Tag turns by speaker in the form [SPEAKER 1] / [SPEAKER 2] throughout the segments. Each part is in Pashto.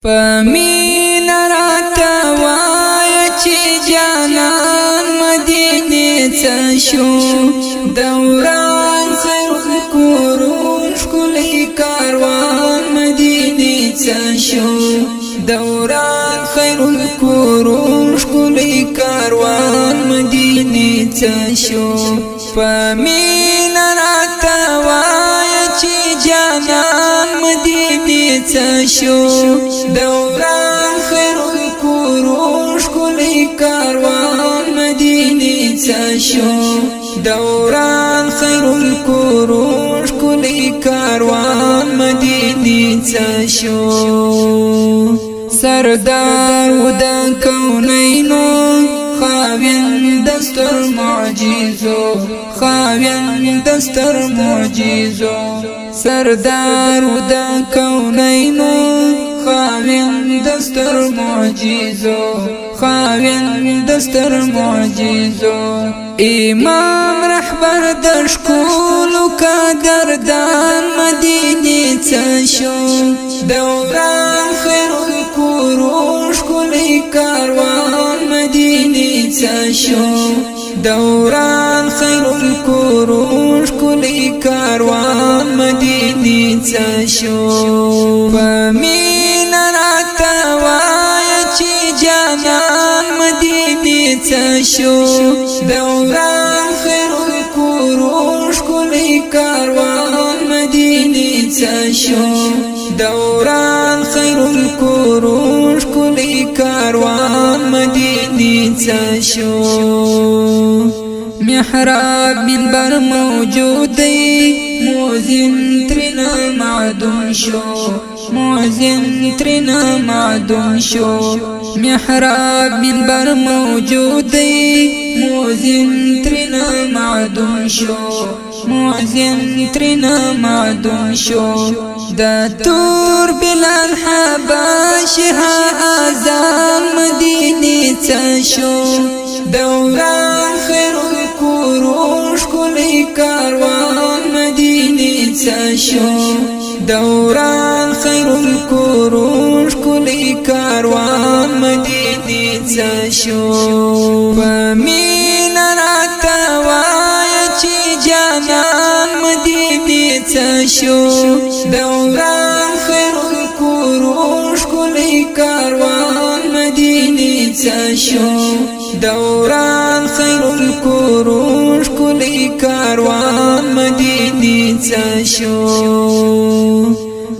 [SPEAKER 1] پمین راتا وای چې جانان مدینه څه شو دوران خیر القرون ښکلی کاروان مدینه څه شو دوران خیر القرون ښکلی کاروان مدینه څه شو پمین راتا وای چې جانان مدینه څه شو دوران خیر القرون ښکلی کاروان مدینه څه شو دوران خیر القرون ښکلی کاروان مدینه څه شو سردار د کونینو خاوین دستر معجزو خاوین دستر معجزو سردار د کونینو خاوین دستر معجزو خاوین دستر معجزو امام رهبر د شکولو قدردان مدینه څه شو دوران خیر القرون ښکلی کاروان مدینه څه شو دوران خیر القرون ښکلی کاروان مدینه څه شو پمین راته وایه چې جانان مدینه څه شو دوران خیر القرون ښکلی کاروان مدینه څه شو دوران خیر القرون ښکلی کاروان مدینه څه شو محراب منبر موجود دی مؤذن ترنا معدوم شو مؤذن ترنا معدوم شو محراب منبر موجود دی مؤذن ترنا معدوم شو مؤذن ترنا معدوم شو دا تور بلال حباشها آذان مدینه څه شو دوران خیر القرون ښکلی کاروان مدینه څه شو دوران خیر القرون ښکلی کاروان مدینه څه شو پمین راته وایه چې جانان مدینه څه شو دوران خیر القرون ښکلی کاروان مدینه څه شو دوران خیر القرون ښکلی کاروان مدینه څه شو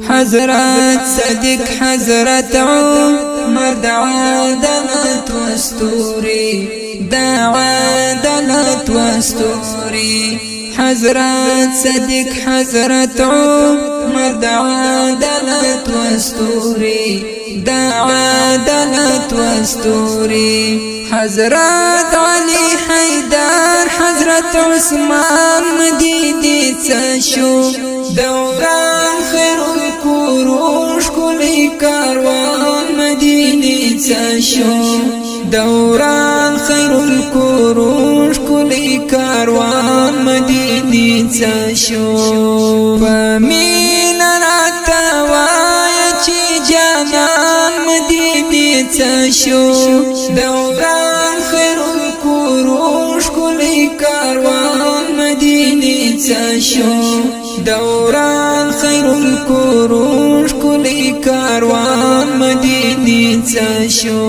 [SPEAKER 1] حضرت صدیق حضرت عمر د عدالت وستوري د عدالت وستوري حضرت صدیق حضرت عمر د عدالت وستوري د عدالت وستوري حضرت علی حیدر حضرت عثمان مدینه څه شو دوران خیر القرون ښکلی کاروان مدینه څه شو دوران خیر القرون ښکلی کاروان مدینه څه شو پمین راته وایه چې جانان مدینه څه شو دوران خیر القرون ښکلی کاروان مدینه څه شو دوران خیر القرون ښکلی کاروان مدینه څه شو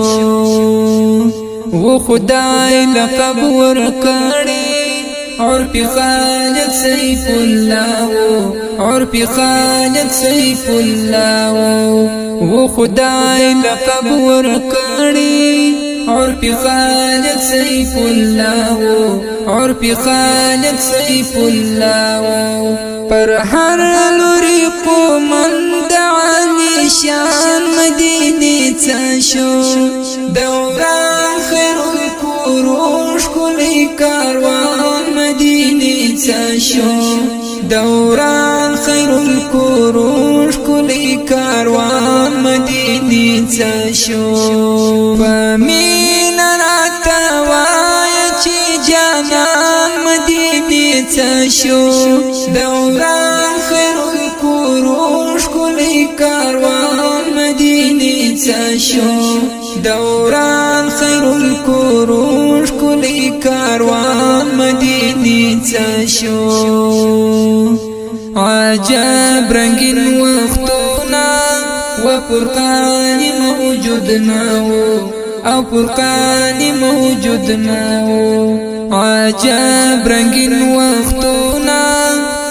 [SPEAKER 1] و خدای لقب ورکړي عرف خالد سیف الله عرف خالد سیف الله و خدای لقب ورکړي عرف خالد سیف الله عرف خالد سیف الله پر هر لوري قومند علی شان مدینه څه شو دوران خیر القرون ښکلی کاروان مدینه څه شو دوران خیر القرون ښکلی کاروان مدینه څه شو پمین راته وایه چې جانان مدینه څه شو دوران خیر القرون ښکلی کاروان مدینه شو دوران خير القرون ښکلی کاروان مدینې شو عجب رنگین وختونه و فرقان موجودنا او فرقان موجودنا عجب رنگین وختونه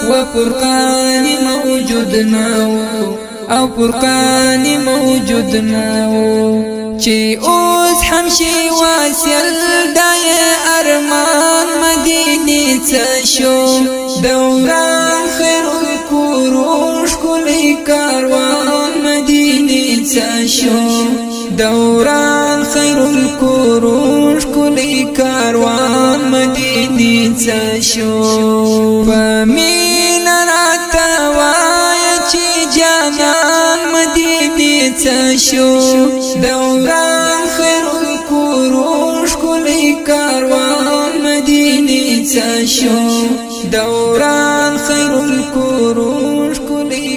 [SPEAKER 1] و فرقان موجودنا او فرقان موجودنا چی اوس همشي واسل دای ارمان مدینې شو دوران خیر القرون ښکلی کاروان مدینې شو دوران خیر القرون ښکلی کاروان مدینې شو فمین راته وایه چې جانان مدینې شو دوران خیر القرون ښکلی کاروان مدینې شو دوران خیر القرون ښکلی